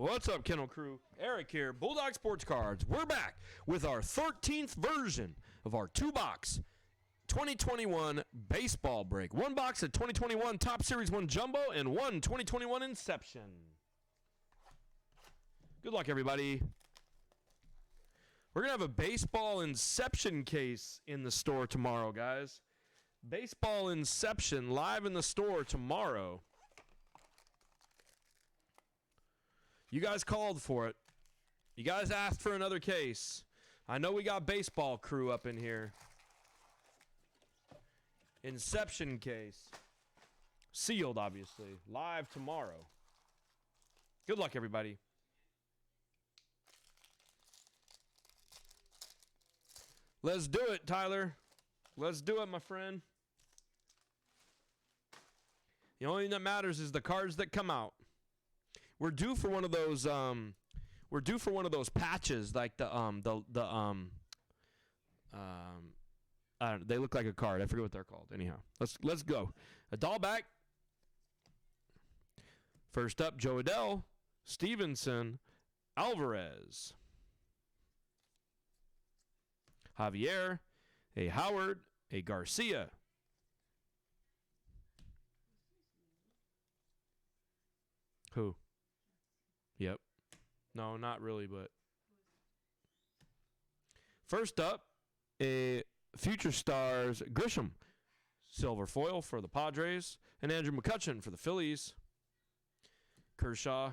What's up, Kennel Crew? Eric here, Bulldog Sports Cards. We're back with our 13th version of our two-box 2021 baseball break. One box of 2021 Top Series 1 Jumbo and one 2021 Inception. Good luck, everybody. We're going to have a baseball Inception case in the store tomorrow, guys. Baseball Inception live in the store tomorrow. You guys called for it. You guys asked for another case. I know we got baseball crew up in here. Inception case. Sealed, obviously. Live tomorrow. Good luck, everybody. Let's do it, Tyler. Let's do it, my friend. The only thing that matters is the cards that come out. We're due for one of those. We're due for one of those patches, like I don't know, they look like a card. I forget what they're called. Anyhow, let's go. A doll back. First up, Joe Adell, Stevenson, Alvarez, Javier, a Howard, a Garcia. Who? Yep. No, not really, but. First up, a Future Stars Grisham. Silver foil for the Padres. And Andrew McCutchen for the Phillies. Kershaw.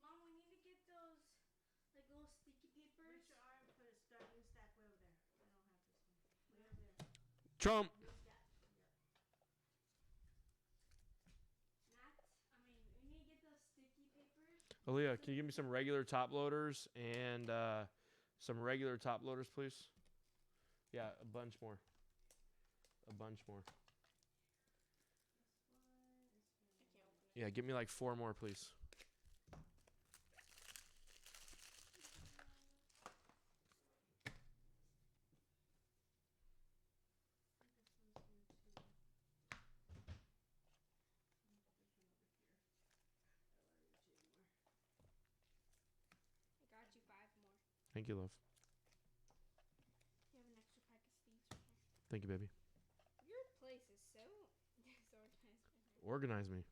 Mom, we need to get those, like, little sticky papers. Which arm put a starting stack way over there? I don't have this one. Way over there. Trump. We need to get those sticky papers. Aaliyah, can you give me some regular top loaders and some regular top loaders, please? Yeah, a bunch more. A bunch more. Yeah, give me like 4 more, please. I got you 5 more. Thank you, love. You have an extra pack of Steves. Thank you, baby. Your place is so disorganized. Organize me.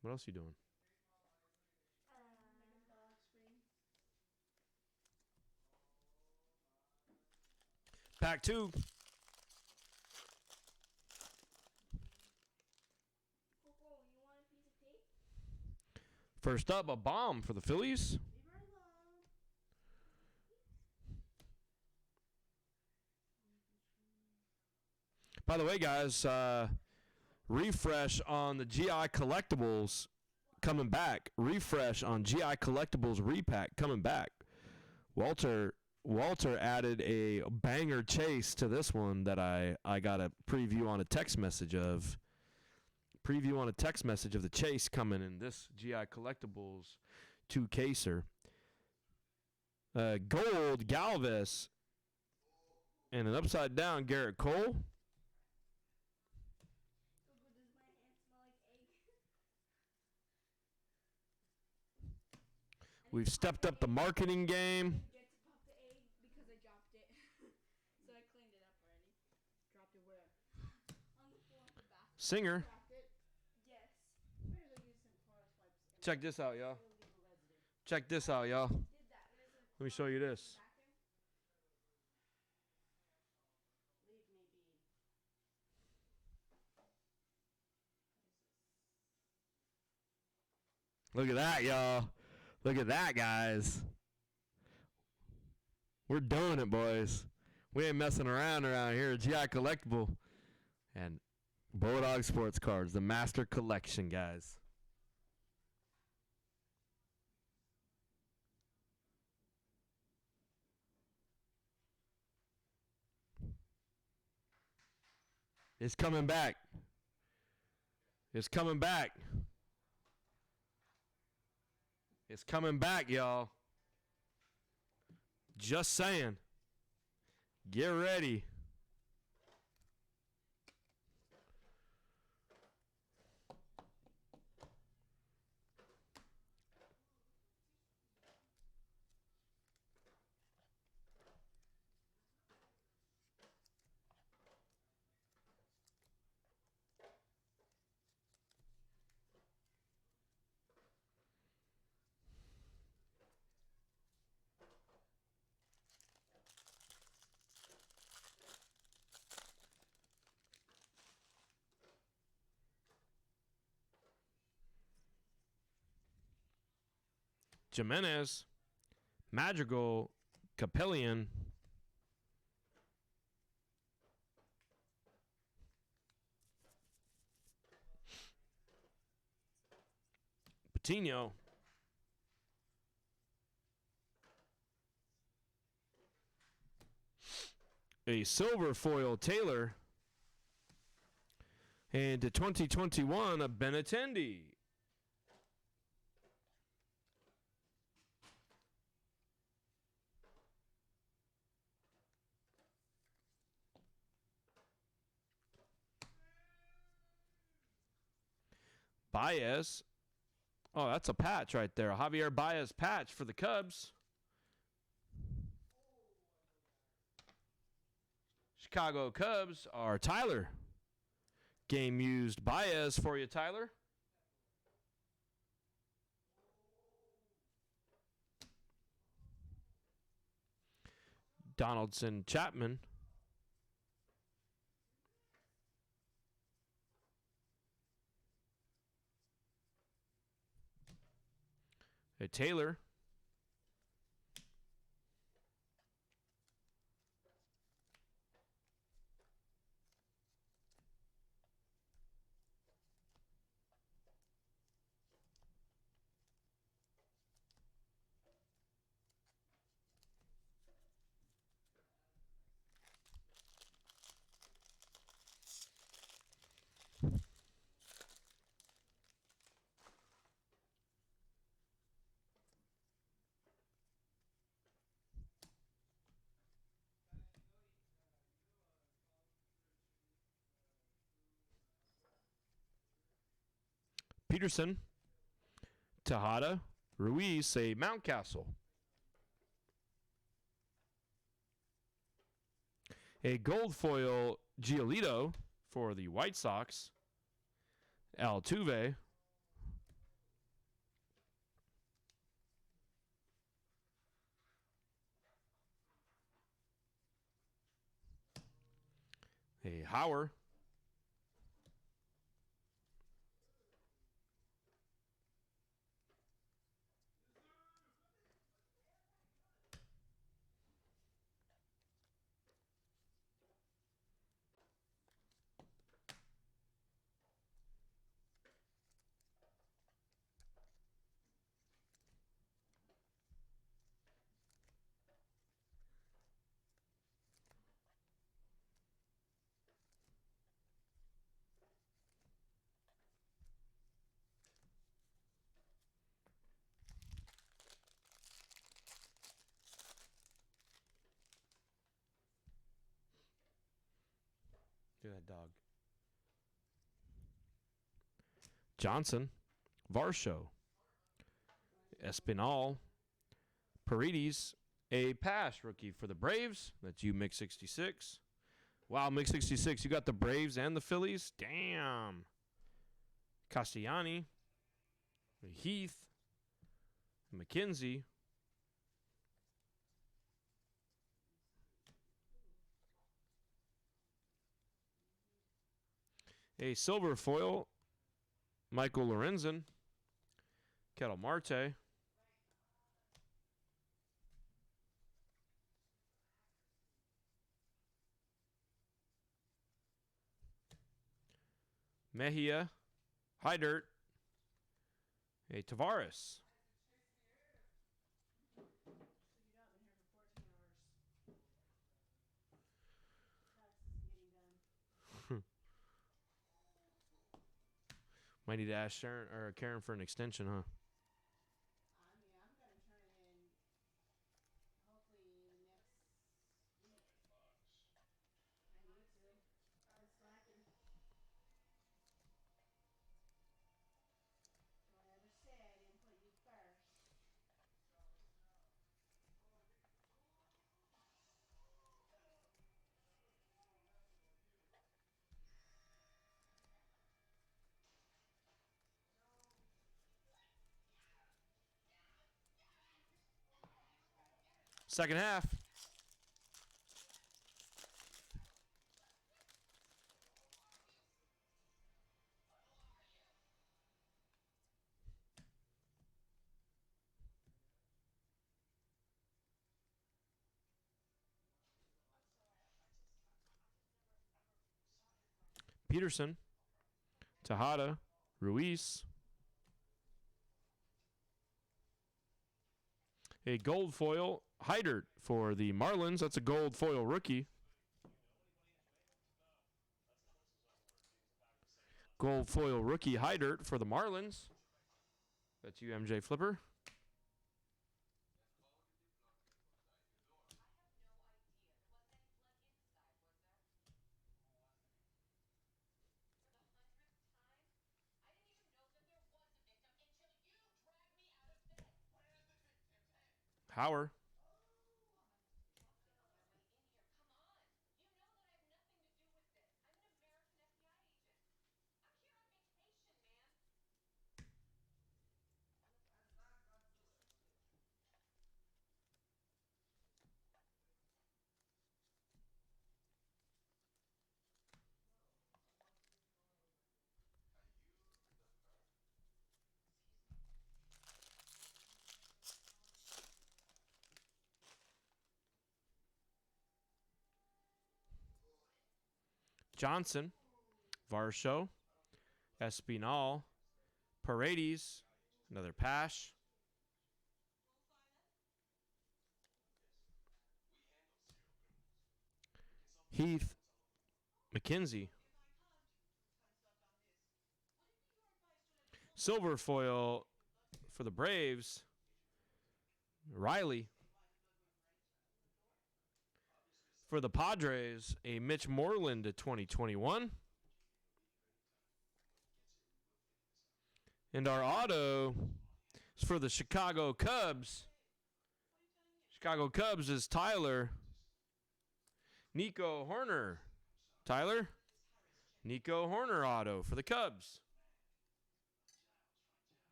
What else are you doing? Pack 2. Coco, you want a piece of tape? First up, a bomb for the Phillies. Leave her alone. By the way, guys, refresh on the GI Collectibles coming back. Refresh on GI Collectibles repack coming back. Walter added a banger chase to this one that I got a preview on a text message of. Preview on a text message of the chase coming in this GI Collectibles 2-caser. Gold Galvis and an upside down Garrett Cole. Coco, does my hand smell like egg? We've stepped up the marketing game. Forget to pop the egg because I dropped it. So I cleaned it up already. Dropped it where? On the floor of the bathroom. Singer. Dropped it. Yes. Better go use some Clorox wipes. Check this out, y'all. It'll leave a residue. Check this out, y'all. Did that. There's a Let me show you this. bathroom. Leave me be. What is this? Look at that, y'all. Look at that, guys. We're doing it, boys. We ain't messing around here. GI Collectible and Bulldog Sports Cards, the master collection, guys. It's coming back. It's coming back. It's coming back, y'all. Just saying. Get ready. Jimenez, Madrigal, Capellian, Patino, a silver foil Taylor, and to 2021 a Benintendi. Baez. Oh, that's a patch right there. A Javier Baez patch for the Cubs. Chicago Cubs are Tyler. Game used Baez for you, Tyler. Donaldson Chapman. A Taylor. Peterson, Tejada, Ruiz, say Mountcastle. A gold foil Giolito for the White Sox. Altuve. A Hauer. Look at that dog. Johnson, Varsho, Espinal, Paredes, a pass rookie for the Braves. That's you, Mick66. Wow, Mick66, you got the Braves and the Phillies? Damn. Castellani, Heath, McKenzie. A silver foil, Michael Lorenzen, Kettle Marte. Mejia, High Dirt, a Tavares. So you know I've been here for 14 hours. Tax isn't getting done. Might need to ask Sharon or Karen for an extension, huh? I mean, I'm gonna turn it in hopefully the next week. I need to. Been slacking. Don't ever say I didn't put you first. Second half. Peterson, Tejada, Ruiz. A gold foil, Heidert for the Marlins. That's a gold foil rookie. Gold foil rookie, Heidert for the Marlins. That's you, MJ Flipper. Hauer. Johnson, Varsho, Espinal, Paredes, another Pash. Heath, McKenzie. Silver foil for the Braves, Riley. For the Padres, a Mitch Moreland to 2021. And our auto is for the Chicago Cubs. Chicago Cubs is Tyler. Nico Horner. Tyler? Nico Horner auto for the Cubs.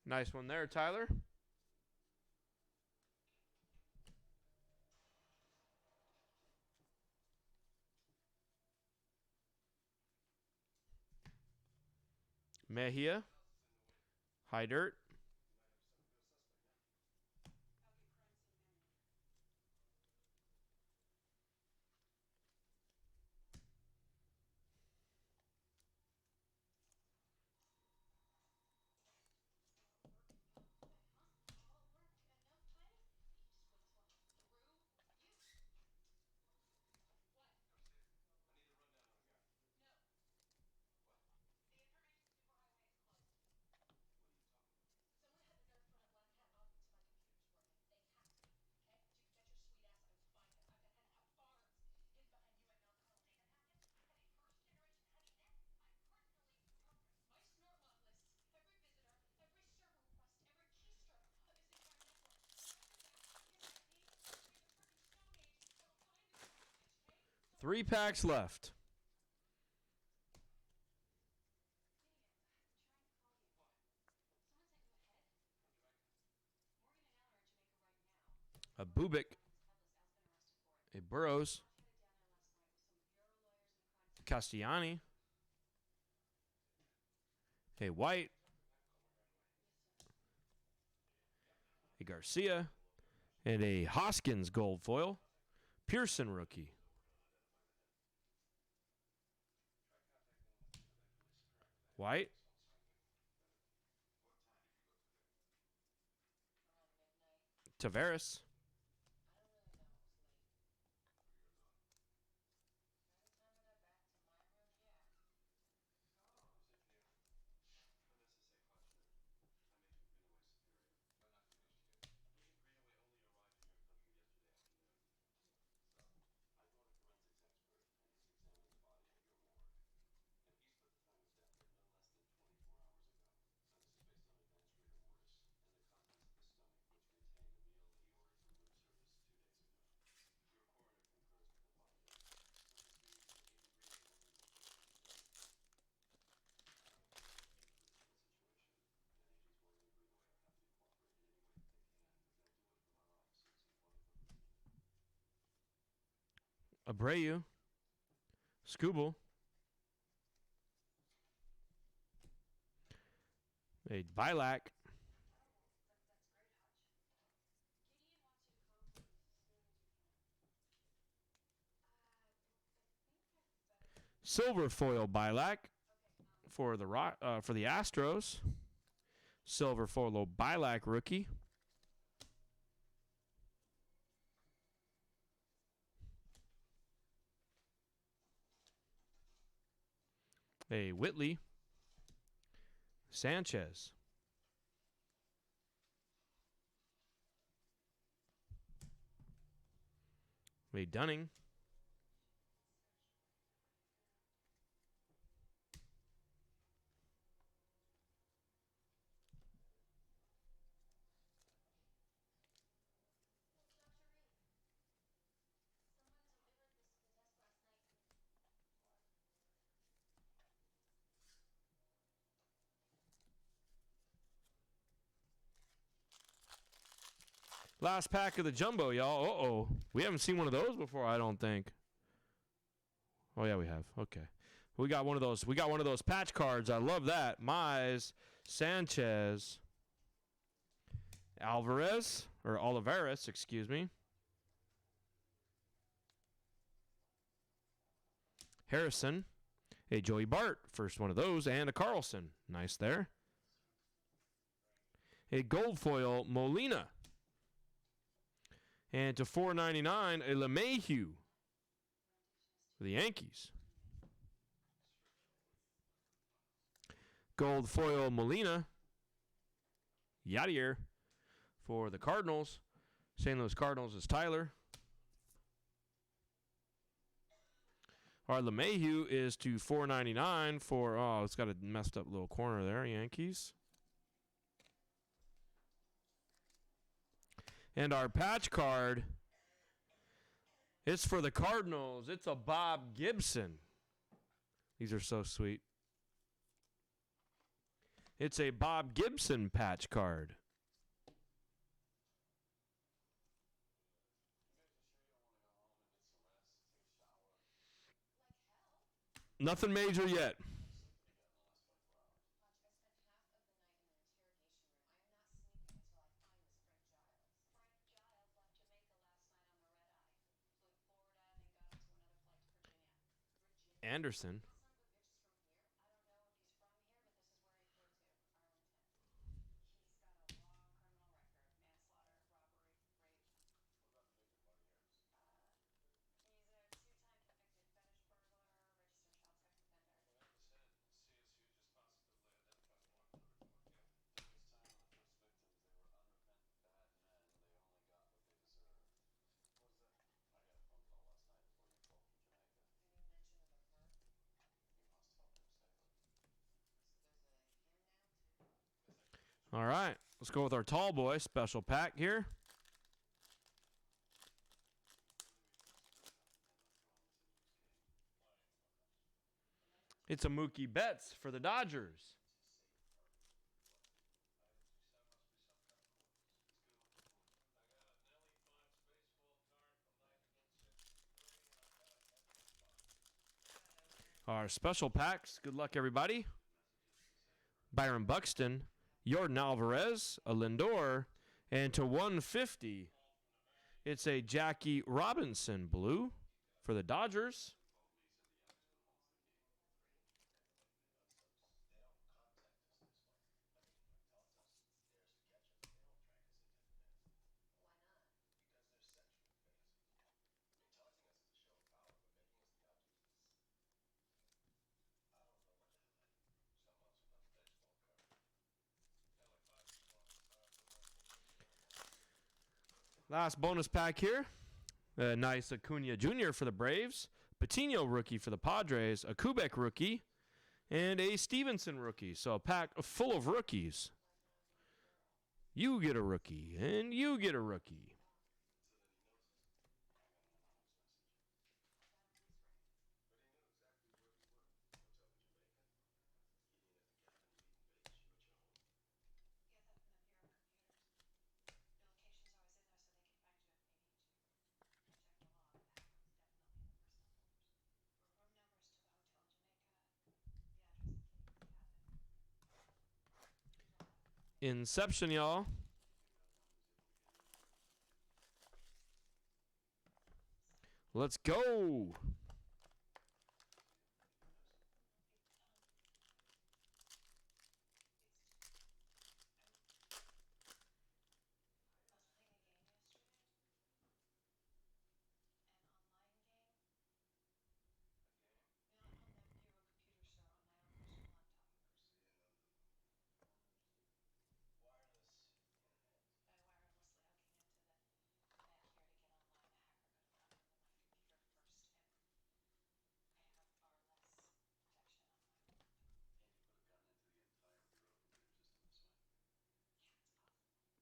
Nice one there, Tyler. Mejia. Heidert. Three packs left. A Bubik. A Burrows. Castellani. A White. A Garcia. And a Hoskins gold foil. Pearson rookie. White. Tavares. Abreu. Scooble. A Bilac. Silver foil Bilac for the Astros. Silver foil Bilac rookie. A Whitley Sanchez. A Dunning. Last pack of the jumbo, y'all. Uh-oh. We haven't seen one of those before, I don't think. Oh, yeah, we have. Okay. We got one of those. We got one of those patch cards. I love that. Mize, Sanchez, Olivares, excuse me. Harrison, a Joey Bart, first one of those, and a Carlson. Nice there. A gold foil Molina. And to $4.99, a LeMahieu for the Yankees. Gold foil Molina. Yadier for the Cardinals. St. Louis Cardinals is Tyler. Our LeMahieu is to $4.99 for, oh, it's got a messed up little corner there, Yankees. And our patch card, it's for the Cardinals. It's a Bob Gibson. These are so sweet. It's a Bob Gibson patch card. Nothing major yet. Anderson. All right, let's go with our tall boy special pack here. It's a Mookie Betts for the Dodgers. Our special packs. Good luck, everybody. Byron Buxton, Jordan Alvarez, a Lindor, and to 150, it's a Jackie Robinson blue for the Dodgers. Last bonus pack here. A nice Acuna Jr. for the Braves. Patino rookie for the Padres. A Kubek rookie. And a Stevenson rookie. So a pack full of rookies. You get a rookie. And you get a rookie. Inception, y'all. Let's go.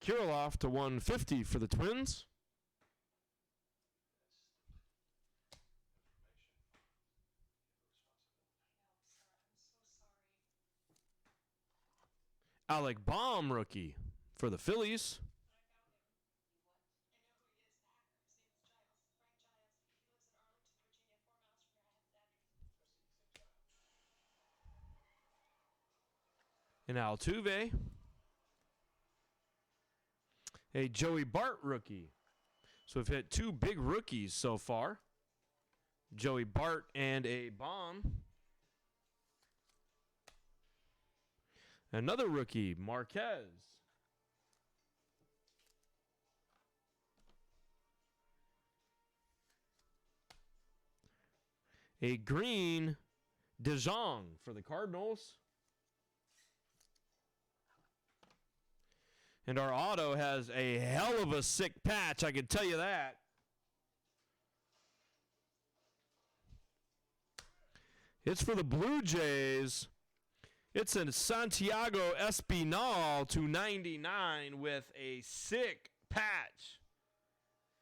Kirilloff to 150 for the Twins. Alec Baum rookie for the Phillies. And Altuve. A Joey Bart rookie. So we've hit 2 big rookies so far. Joey Bart and a Baum. Another rookie, Marquez. A green, DeJong for the Cardinals. And our auto has a hell of a sick patch, I can tell you that. It's for the Blue Jays. It's a Santiago Espinal /299 with a sick patch.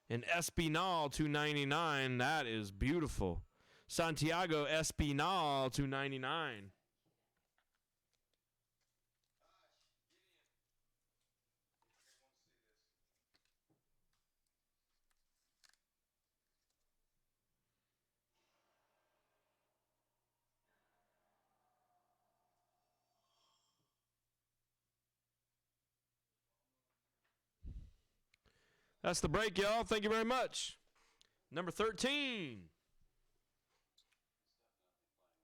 An Espinal /299, that is beautiful. Santiago Espinal /299. That's the break, y'all. Thank you very much. Number 13.